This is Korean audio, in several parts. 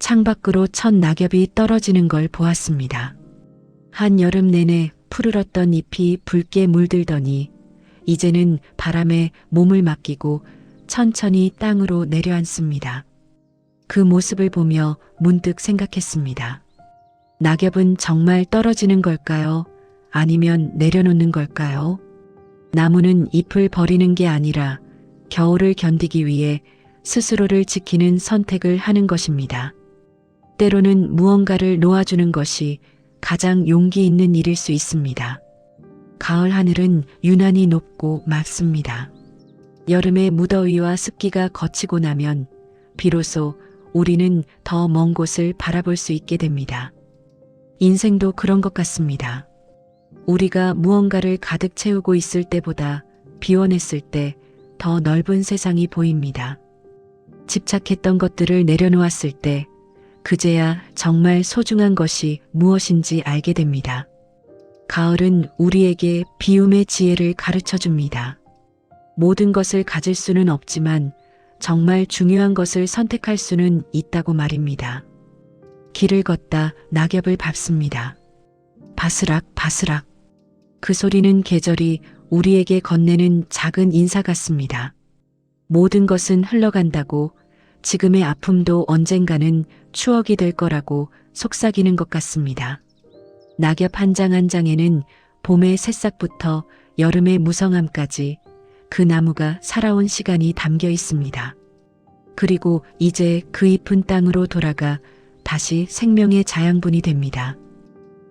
창밖으로 첫 낙엽이 떨어지는 걸 보았습니다. 한여름 내내 푸르렀던 잎이 붉게 물들더니 이제는 바람에 몸을 맡기고 천천히 땅으로 내려앉습니다. 그 모습을 보며 문득 생각했습니다. 낙엽은 정말 떨어지는 걸까요? 아니면 내려놓는 걸까요? 나무는 잎을 버리는 게 아니라 겨울을 견디기 위해 스스로를 지키는 선택을 하는 것입니다. 때로는 무언가를 놓아주는 것이 가장 용기 있는 일일 수 있습니다. 가을 하늘은 유난히 높고 맑습니다. 여름의 무더위와 습기가 거치고 나면 비로소 우리는 더 먼 곳을 바라볼 수 있게 됩니다. 인생도 그런 것 같습니다. 우리가 무언가를 가득 채우고 있을 때보다 비워냈을 때 더 넓은 세상이 보입니다. 집착했던 것들을 내려놓았을 때 그제야 정말 소중한 것이 무엇인지 알게 됩니다. 가을은 우리에게 비움의 지혜를 가르쳐 줍니다. 모든 것을 가질 수는 없지만 정말 중요한 것을 선택할 수는 있다고 말입니다. 길을 걷다 낙엽을 밟습니다. 바스락 바스락. 그 소리는 계절이 우리에게 건네는 작은 인사 같습니다. 모든 것은 흘러간다고, 지금의 아픔도 언젠가는 추억이 될 거라고 속삭이는 것 같습니다. 낙엽 한 장 한 장에는 봄의 새싹부터 여름의 무성함까지 그 나무가 살아온 시간이 담겨 있습니다. 그리고 이제 그 잎은 땅으로 돌아가 다시 생명의 자양분이 됩니다.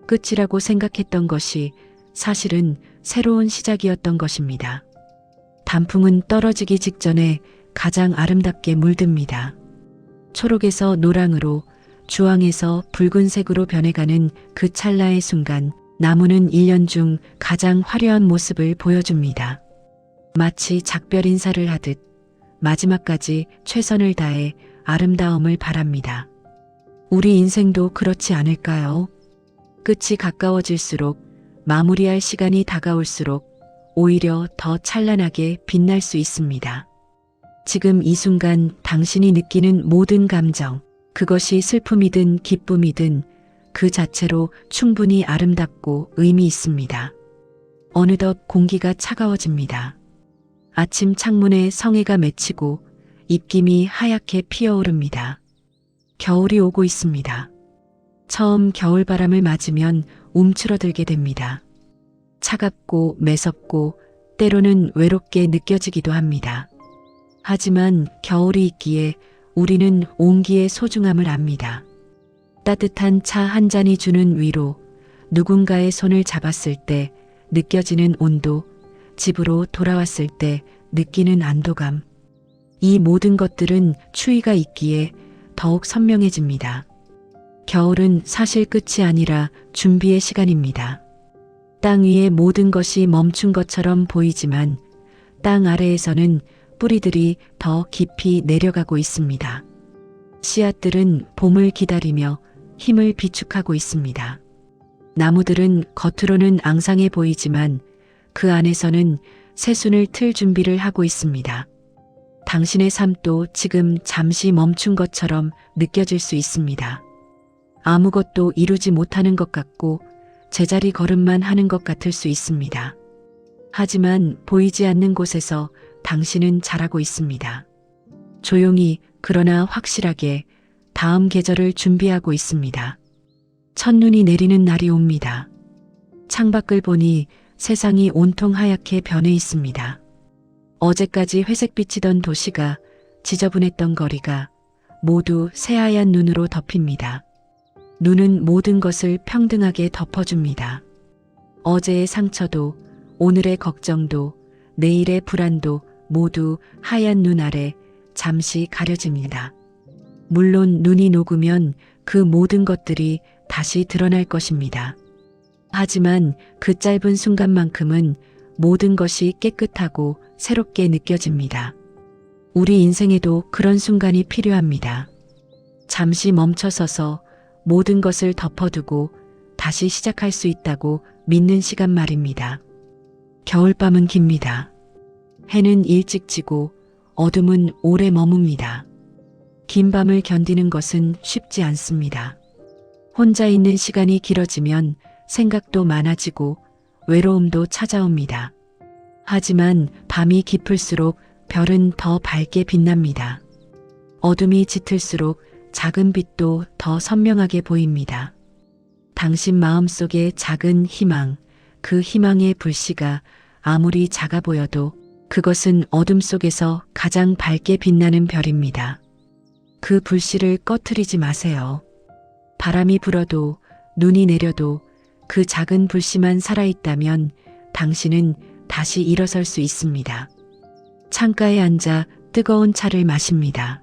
끝이라고 생각했던 것이 사실은 새로운 시작이었던 것입니다. 단풍은 떨어지기 직전에 가장 아름답게 물듭니다. 초록에서 노랑으로, 주황에서 붉은색으로 변해가는 그 찰나의 순간 나무는 1년 중 가장 화려한 모습을 보여줍니다. 마치 작별 인사를 하듯 마지막까지 최선을 다해 아름다움을 바랍니다. 우리 인생도 그렇지 않을까요? 끝이 가까워질수록, 마무리할 시간이 다가올수록 오히려 더 찬란하게 빛날 수 있습니다. 지금 이 순간 당신이 느끼는 모든 감정, 그것이 슬픔이든 기쁨이든 그 자체로 충분히 아름답고 의미 있습니다. 어느덧 공기가 차가워집니다. 아침 창문에 성에가 맺히고 입김이 하얗게 피어오릅니다. 겨울이 오고 있습니다. 처음 겨울바람을 맞으면 움츠러들게 됩니다. 차갑고 매섭고 때로는 외롭게 느껴지기도 합니다. 하지만 겨울이 있기에 우리는 온기의 소중함을 압니다. 따뜻한 차 한 잔이 주는 위로, 누군가의 손을 잡았을 때 느껴지는 온도, 집으로 돌아왔을 때 느끼는 안도감. 이 모든 것들은 추위가 있기에 더욱 선명해집니다. 겨울은 사실 끝이 아니라 준비의 시간입니다. 땅 위의 모든 것이 멈춘 것처럼 보이지만 땅 아래에서는 뿌리들이 더 깊이 내려가고 있습니다. 씨앗들은 봄을 기다리며 힘을 비축하고 있습니다. 나무들은 겉으로는 앙상해 보이지만 그 안에서는 새순을 틀 준비를 하고 있습니다. 당신의 삶도 지금 잠시 멈춘 것처럼 느껴질 수 있습니다. 아무것도 이루지 못하는 것 같고 제자리 걸음만 하는 것 같을 수 있습니다. 하지만 보이지 않는 곳에서 당신은 자라고 있습니다. 조용히 그러나 확실하게 다음 계절을 준비하고 있습니다. 첫눈이 내리는 날이 옵니다. 창밖을 보니 세상이 온통 하얗게 변해 있습니다. 어제까지 회색빛이던 도시가, 지저분했던 거리가 모두 새하얀 눈으로 덮입니다. 눈은 모든 것을 평등하게 덮어줍니다. 어제의 상처도, 오늘의 걱정도, 내일의 불안도 모두 하얀 눈 아래 잠시 가려집니다. 물론 눈이 녹으면 그 모든 것들이 다시 드러날 것입니다. 하지만 그 짧은 순간만큼은 모든 것이 깨끗하고 새롭게 느껴집니다. 우리 인생에도 그런 순간이 필요합니다. 잠시 멈춰서서 모든 것을 덮어두고 다시 시작할 수 있다고 믿는 시간 말입니다. 겨울밤은 깁니다. 해는 일찍 지고 어둠은 오래 머뭅니다. 긴 밤을 견디는 것은 쉽지 않습니다. 혼자 있는 시간이 길어지면 생각도 많아지고 외로움도 찾아옵니다. 하지만 밤이 깊을수록 별은 더 밝게 빛납니다. 어둠이 짙을수록 작은 빛도 더 선명하게 보입니다. 당신 마음속의 작은 희망, 그 희망의 불씨가 아무리 작아 보여도 그것은 어둠 속에서 가장 밝게 빛나는 별입니다. 그 불씨를 꺼트리지 마세요. 바람이 불어도 눈이 내려도 그 작은 불씨만 살아있다면 당신은 다시 일어설 수 있습니다. 창가에 앉아 뜨거운 차를 마십니다.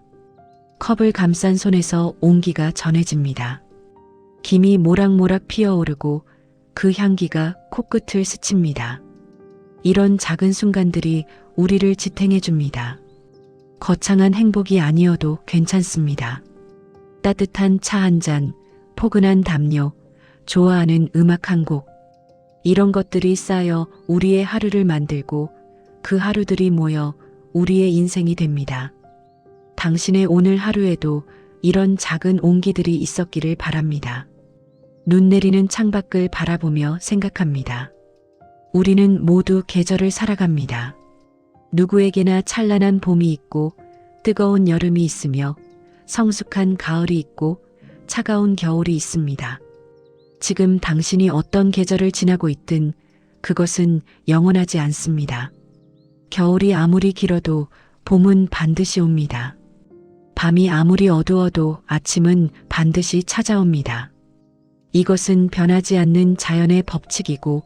컵을 감싼 손에서 온기가 전해집니다. 김이 모락모락 피어오르고 그 향기가 코끝을 스칩니다. 이런 작은 순간들이 우리를 지탱해 줍니다. 거창한 행복이 아니어도 괜찮습니다. 따뜻한 차 한 잔, 포근한 담요, 좋아하는 음악 한 곡. 이런 것들이 쌓여 우리의 하루를 만들고 그 하루들이 모여 우리의 인생이 됩니다. 당신의 오늘 하루에도 이런 작은 온기들이 있었기를 바랍니다. 눈 내리는 창밖을 바라보며 생각합니다. 우리는 모두 계절을 살아갑니다. 누구에게나 찬란한 봄이 있고 뜨거운 여름이 있으며 성숙한 가을이 있고 차가운 겨울이 있습니다. 지금 당신이 어떤 계절을 지나고 있든 그것은 영원하지 않습니다. 겨울이 아무리 길어도 봄은 반드시 옵니다. 밤이 아무리 어두워도 아침은 반드시 찾아옵니다. 이것은 변하지 않는 자연의 법칙이고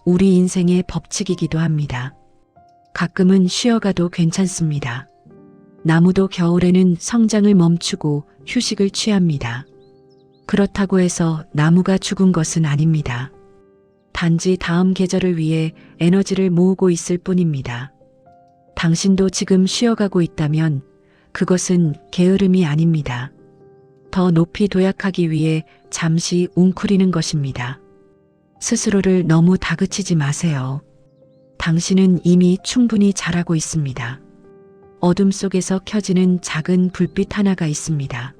우리 인생의 법칙이기도 합니다. 가끔은 쉬어가도 괜찮습니다. 나무도 겨울에는 성장을 멈추고 휴식을 취합니다. 그렇다고 해서 나무가 죽은 것은 아닙니다. 단지 다음 계절을 위해 에너지를 모으고 있을 뿐입니다. 당신도 지금 쉬어가고 있다면 그것은 게으름이 아닙니다. 더 높이 도약하기 위해 잠시 웅크리는 것입니다. 스스로를 너무 다그치지 마세요. 당신은 이미 충분히 잘하고 있습니다. 어둠 속에서 켜지는 작은 불빛 하나가 있습니다.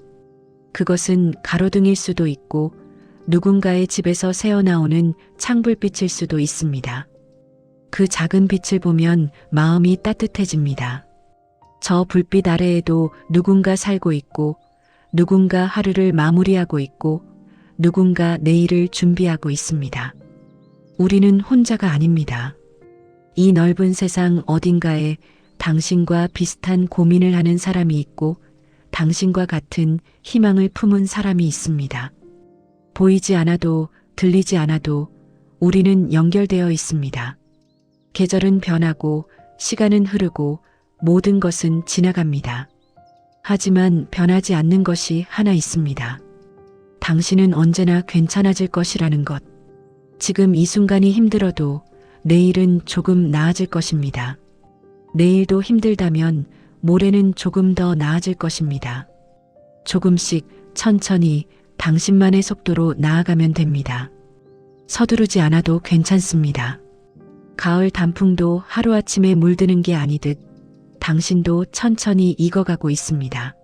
그것은 가로등일 수도 있고 누군가의 집에서 새어나오는 창불빛일 수도 있습니다. 그 작은 빛을 보면 마음이 따뜻해집니다. 저 불빛 아래에도 누군가 살고 있고 누군가 하루를 마무리하고 있고 누군가 내일을 준비하고 있습니다. 우리는 혼자가 아닙니다. 이 넓은 세상 어딘가에 당신과 비슷한 고민을 하는 사람이 있고 당신과 같은 희망을 품은 사람이 있습니다. 보이지 않아도 들리지 않아도 우리는 연결되어 있습니다. 계절은 변하고 시간은 흐르고 모든 것은 지나갑니다. 하지만 변하지 않는 것이 하나 있습니다. 당신은 언제나 괜찮아질 것이라는 것. 지금 이 순간이 힘들어도 내일은 조금 나아질 것입니다. 내일도 힘들다면 모레는 조금 더 나아질 것입니다. 조금씩 천천히 당신만의 속도로 나아가면 됩니다. 서두르지 않아도 괜찮습니다. 가을 단풍도 하루아침에 물드는 게 아니듯 당신도 천천히 익어가고 있습니다.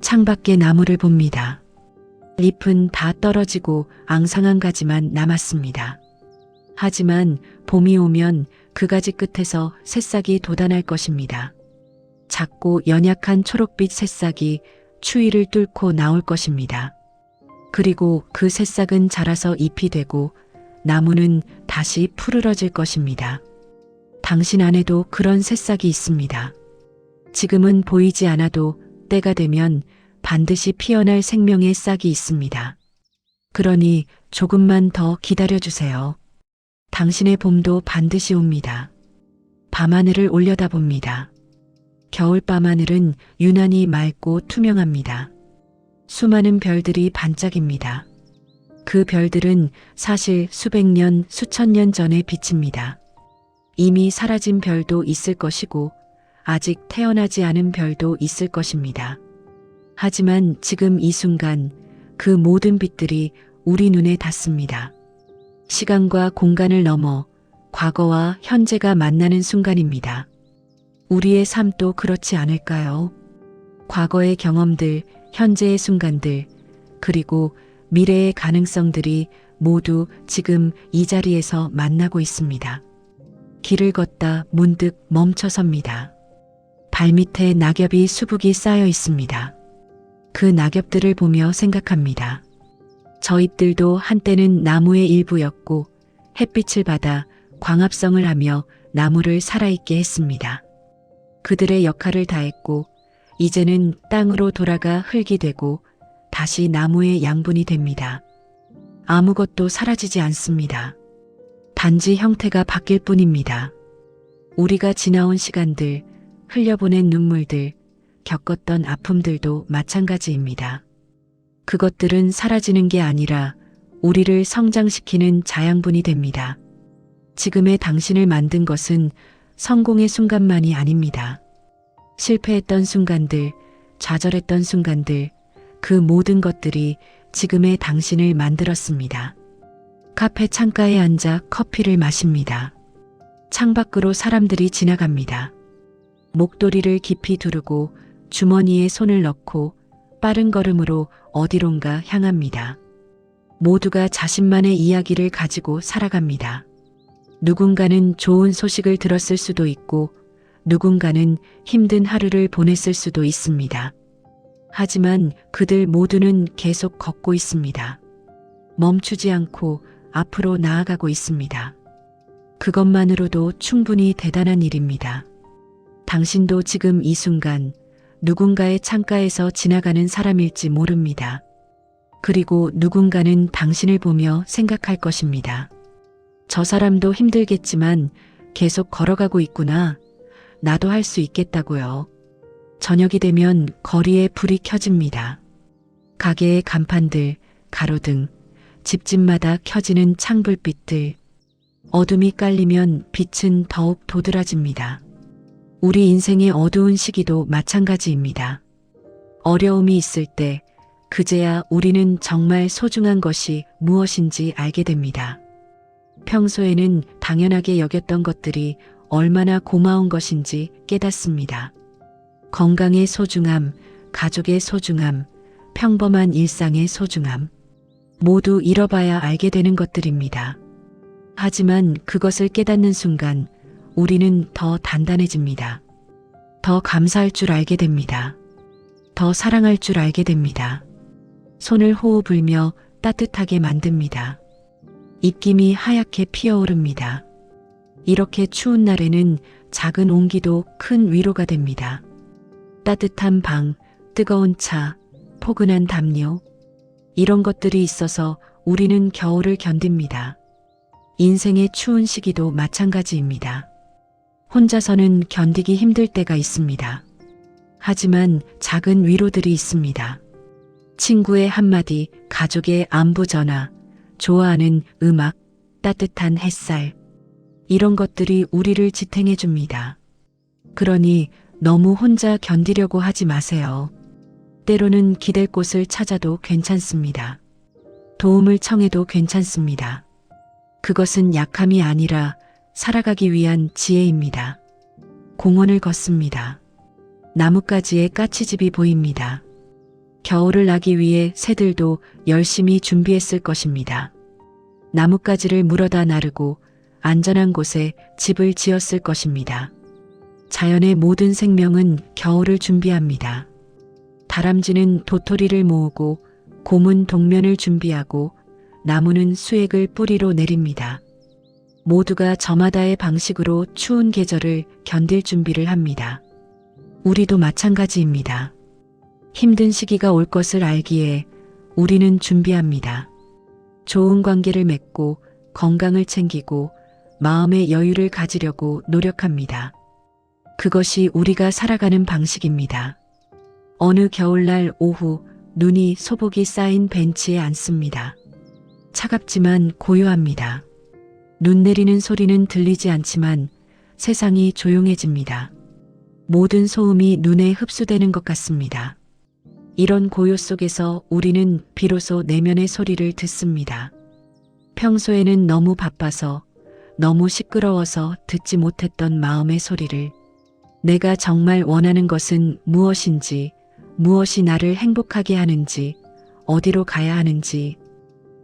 창밖에 나무를 봅니다. 잎은 다 떨어지고 앙상한 가지만 남았습니다. 하지만 봄이 오면 그 가지 끝에서 새싹이 돋아날 것입니다. 작고 연약한 초록빛 새싹이 추위를 뚫고 나올 것입니다. 그리고 그 새싹은 자라서 잎이 되고 나무는 다시 푸르러질 것입니다. 당신 안에도 그런 새싹이 있습니다. 지금은 보이지 않아도 때가 되면 반드시 피어날 생명의 싹이 있습니다. 그러니 조금만 더 기다려주세요. 당신의 봄도 반드시 옵니다. 밤하늘을 올려다봅니다. 겨울밤 하늘은 유난히 맑고 투명합니다. 수많은 별들이 반짝입니다. 그 별들은 사실 수백 년, 수천 년 전에 비칩니다. 이미 사라진 별도 있을 것이고 아직 태어나지 않은 별도 있을 것입니다. 하지만 지금 이 순간 그 모든 빛들이 우리 눈에 닿습니다. 시간과 공간을 넘어 과거와 현재가 만나는 순간입니다. 우리의 삶도 그렇지 않을까요? 과거의 경험들, 현재의 순간들, 그리고 미래의 가능성들이 모두 지금 이 자리에서 만나고 있습니다. 길을 걷다 문득 멈춰섭니다. 발밑에 낙엽이 수북이 쌓여 있습니다. 그 낙엽들을 보며 생각합니다. 저 잎들도 한때는 나무의 일부였고 햇빛을 받아 광합성을 하며 나무를 살아있게 했습니다. 그들의 역할을 다했고 이제는 땅으로 돌아가 흙이 되고 다시 나무의 양분이 됩니다. 아무것도 사라지지 않습니다. 단지 형태가 바뀔 뿐입니다. 우리가 지나온 시간들, 흘려보낸 눈물들, 겪었던 아픔들도 마찬가지입니다. 그것들은 사라지는 게 아니라 우리를 성장시키는 자양분이 됩니다. 지금의 당신을 만든 것은 성공의 순간만이 아닙니다. 실패했던 순간들, 좌절했던 순간들, 그 모든 것들이 지금의 당신을 만들었습니다. 카페 창가에 앉아 커피를 마십니다. 창밖으로 사람들이 지나갑니다. 목도리를 깊이 두르고 주머니에 손을 넣고 빠른 걸음으로 어디론가 향합니다. 모두가 자신만의 이야기를 가지고 살아갑니다. 누군가는 좋은 소식을 들었을 수도 있고 누군가는 힘든 하루를 보냈을 수도 있습니다. 하지만 그들 모두는 계속 걷고 있습니다. 멈추지 않고 앞으로 나아가고 있습니다. 그것만으로도 충분히 대단한 일입니다. 당신도 지금 이 순간 누군가의 창가에서 지나가는 사람일지 모릅니다. 그리고 누군가는 당신을 보며 생각할 것입니다. 저 사람도 힘들겠지만 계속 걸어가고 있구나. 나도 할 수 있겠다고요. 저녁이 되면 거리에 불이 켜집니다. 가게의 간판들, 가로등, 집집마다 켜지는 창불빛들. 어둠이 깔리면 빛은 더욱 도드라집니다. 우리 인생의 어두운 시기도 마찬가지입니다. 어려움이 있을 때 그제야 우리는 정말 소중한 것이 무엇인지 알게 됩니다. 평소에는 당연하게 여겼던 것들이 얼마나 고마운 것인지 깨닫습니다. 건강의 소중함, 가족의 소중함, 평범한 일상의 소중함. 모두 잃어봐야 알게 되는 것들입니다. 하지만 그것을 깨닫는 순간 우리는 더 단단해집니다. 더 감사할 줄 알게 됩니다. 더 사랑할 줄 알게 됩니다. 손을 호흡 불며 따뜻하게 만듭니다. 입김이 하얗게 피어오릅니다. 이렇게 추운 날에는 작은 온기도 큰 위로가 됩니다. 따뜻한 방, 뜨거운 차, 포근한 담요. 이런 것들이 있어서 우리는 겨울을 견딥니다. 인생의 추운 시기도 마찬가지입니다. 혼자서는 견디기 힘들 때가 있습니다. 하지만 작은 위로들이 있습니다. 친구의 한마디, 가족의 안부 전화, 좋아하는 음악, 따뜻한 햇살. 이런 것들이 우리를 지탱해 줍니다. 그러니 너무 혼자 견디려고 하지 마세요. 때로는 기댈 곳을 찾아도 괜찮습니다. 도움을 청해도 괜찮습니다. 그것은 약함이 아니라 살아가기 위한 지혜입니다. 공원을 걷습니다. 나뭇가지에 까치집이 보입니다. 겨울을 나기 위해 새들도 열심히 준비했을 것입니다. 나뭇가지를 물어다 나르고 안전한 곳에 집을 지었을 것입니다. 자연의 모든 생명은 겨울을 준비합니다. 다람쥐는 도토리를 모으고 곰은 동면을 준비하고 나무는 수액을 뿌리로 내립니다. 모두가 저마다의 방식으로 추운 계절을 견딜 준비를 합니다. 우리도 마찬가지입니다. 힘든 시기가 올 것을 알기에 우리는 준비합니다. 좋은 관계를 맺고 건강을 챙기고 마음의 여유를 가지려고 노력합니다. 그것이 우리가 살아가는 방식입니다. 어느 겨울날 오후 눈이 소복이 쌓인 벤치에 앉습니다. 차갑지만 고요합니다. 눈 내리는 소리는 들리지 않지만 세상이 조용해집니다. 모든 소음이 눈에 흡수되는 것 같습니다. 이런 고요 속에서 우리는 비로소 내면의 소리를 듣습니다. 평소에는 너무 바빠서, 너무 시끄러워서 듣지 못했던 마음의 소리를, 내가 정말 원하는 것은 무엇인지, 무엇이 나를 행복하게 하는지, 어디로 가야 하는지,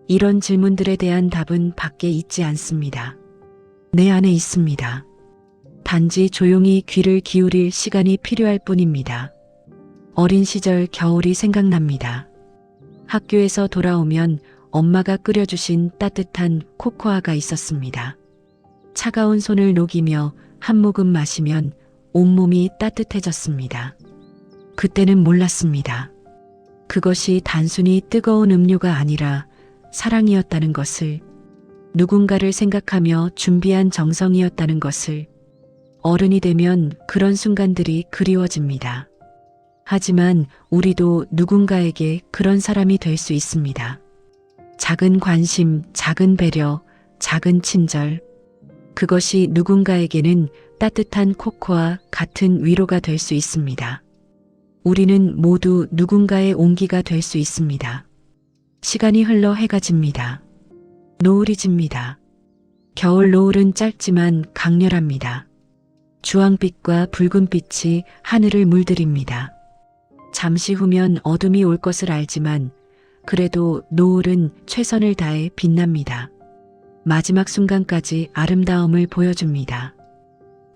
이런 질문들에 대한 답은 밖에 있지 않습니다. 내 안에 있습니다. 단지 조용히 귀를 기울일 시간이 필요할 뿐입니다. 어린 시절 겨울이 생각납니다. 학교에서 돌아오면 엄마가 끓여주신 따뜻한 코코아가 있었습니다. 차가운 손을 녹이며 한 모금 마시면 온몸이 따뜻해졌습니다. 그때는 몰랐습니다. 그것이 단순히 뜨거운 음료가 아니라 사랑이었다는 것을, 누군가를 생각하며 준비한 정성이었다는 것을. 어른이 되면 그런 순간들이 그리워집니다. 하지만 우리도 누군가에게 그런 사람이 될 수 있습니다. 작은 관심, 작은 배려, 작은 친절. 그것이 누군가에게는 따뜻한 코코아 같은 위로가 될 수 있습니다. 우리는 모두 누군가의 온기가 될 수 있습니다. 시간이 흘러 해가 집니다. 노을이 집니다. 겨울 노을은 짧지만 강렬합니다. 주황빛과 붉은빛이 하늘을 물들입니다. 잠시 후면 어둠이 올 것을 알지만 그래도 노을은 최선을 다해 빛납니다. 마지막 순간까지 아름다움을 보여줍니다.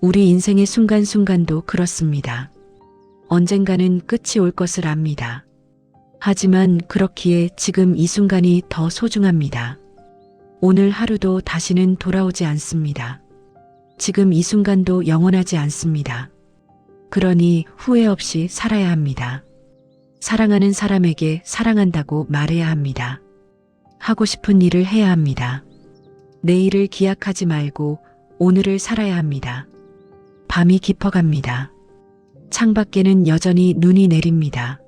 우리 인생의 순간순간도 그렇습니다. 언젠가는 끝이 올 것을 압니다. 하지만 그렇기에 지금 이 순간이 더 소중합니다. 오늘 하루도 다시는 돌아오지 않습니다. 지금 이 순간도 영원하지 않습니다. 그러니 후회 없이 살아야 합니다. 사랑하는 사람에게 사랑한다고 말해야 합니다. 하고 싶은 일을 해야 합니다. 내일을 기약하지 말고 오늘을 살아야 합니다. 밤이 깊어갑니다. 창밖에는 여전히 눈이 내립니다.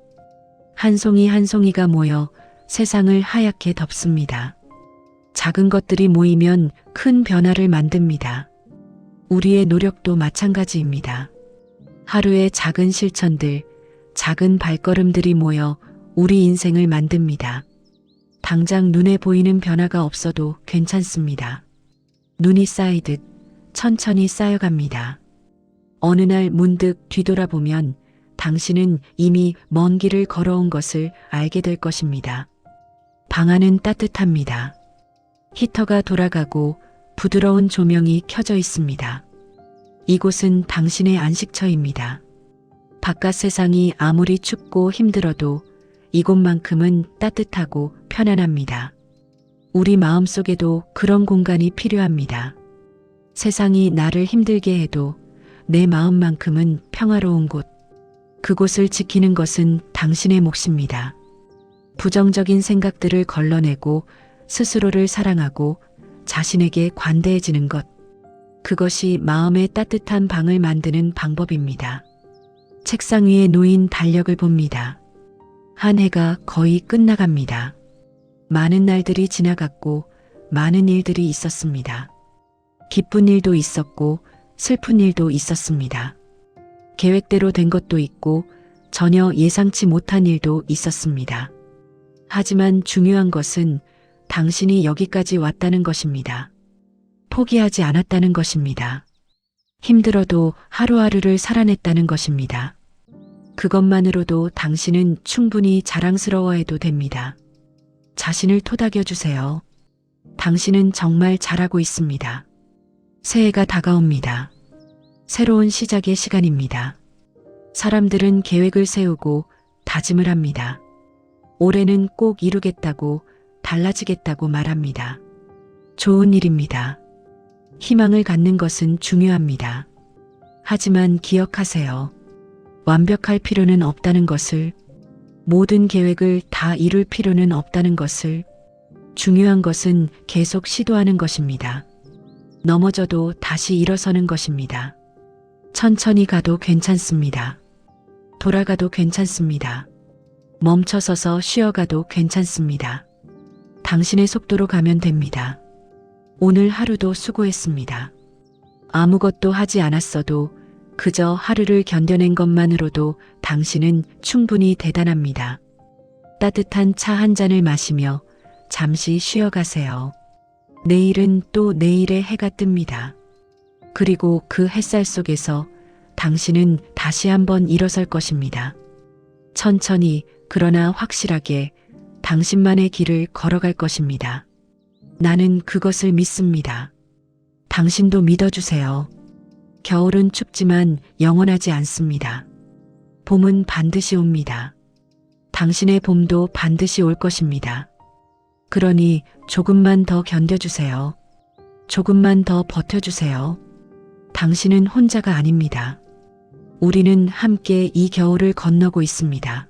한 송이 한 송이가 모여 세상을 하얗게 덮습니다. 작은 것들이 모이면 큰 변화를 만듭니다. 우리의 노력도 마찬가지입니다. 하루의 작은 실천들, 작은 발걸음들이 모여 우리 인생을 만듭니다. 당장 눈에 보이는 변화가 없어도 괜찮습니다. 눈이 쌓이듯 천천히 쌓여갑니다. 어느 날 문득 뒤돌아보면 당신은 이미 먼 길을 걸어온 것을 알게 될 것입니다. 방 안은 따뜻합니다. 히터가 돌아가고 부드러운 조명이 켜져 있습니다. 이곳은 당신의 안식처입니다. 바깥 세상이 아무리 춥고 힘들어도 이곳만큼은 따뜻하고 편안합니다. 우리 마음속에도 그런 공간이 필요합니다. 세상이 나를 힘들게 해도 내 마음만큼은 평화로운 곳. 그곳을 지키는 것은 당신의 몫입니다. 부정적인 생각들을 걸러내고 스스로를 사랑하고 자신에게 관대해지는 것. 그것이 마음의 따뜻한 방을 만드는 방법입니다. 책상 위에 놓인 달력을 봅니다. 한 해가 거의 끝나갑니다. 많은 날들이 지나갔고 많은 일들이 있었습니다. 기쁜 일도 있었고 슬픈 일도 있었습니다. 계획대로 된 것도 있고 전혀 예상치 못한 일도 있었습니다. 하지만 중요한 것은 당신이 여기까지 왔다는 것입니다. 포기하지 않았다는 것입니다. 힘들어도 하루하루를 살아냈다는 것입니다. 그것만으로도 당신은 충분히 자랑스러워해도 됩니다. 자신을 토닥여 주세요. 당신은 정말 잘하고 있습니다. 새해가 다가옵니다. 새로운 시작의 시간입니다. 사람들은 계획을 세우고 다짐을 합니다. 올해는 꼭 이루겠다고, 달라지겠다고 말합니다. 좋은 일입니다. 희망을 갖는 것은 중요합니다. 하지만 기억하세요. 완벽할 필요는 없다는 것을, 모든 계획을 다 이룰 필요는 없다는 것을. 중요한 것은 계속 시도하는 것입니다. 넘어져도 다시 일어서는 것입니다. 천천히 가도 괜찮습니다. 돌아가도 괜찮습니다. 멈춰서서 쉬어가도 괜찮습니다. 당신의 속도로 가면 됩니다. 오늘 하루도 수고했습니다. 아무것도 하지 않았어도 그저 하루를 견뎌낸 것만으로도 당신은 충분히 대단합니다. 따뜻한 차 한 잔을 마시며 잠시 쉬어가세요. 내일은 또 내일의 해가 뜹니다. 그리고 그 햇살 속에서 당신은 다시 한번 일어설 것입니다. 천천히 그러나 확실하게 당신만의 길을 걸어갈 것입니다. 나는 그것을 믿습니다. 당신도 믿어주세요. 겨울은 춥지만 영원하지 않습니다. 봄은 반드시 옵니다. 당신의 봄도 반드시 올 것입니다. 그러니 조금만 더 견뎌주세요. 조금만 더 버텨주세요. 당신은 혼자가 아닙니다. 우리는 함께 이 겨울을 건너고 있습니다.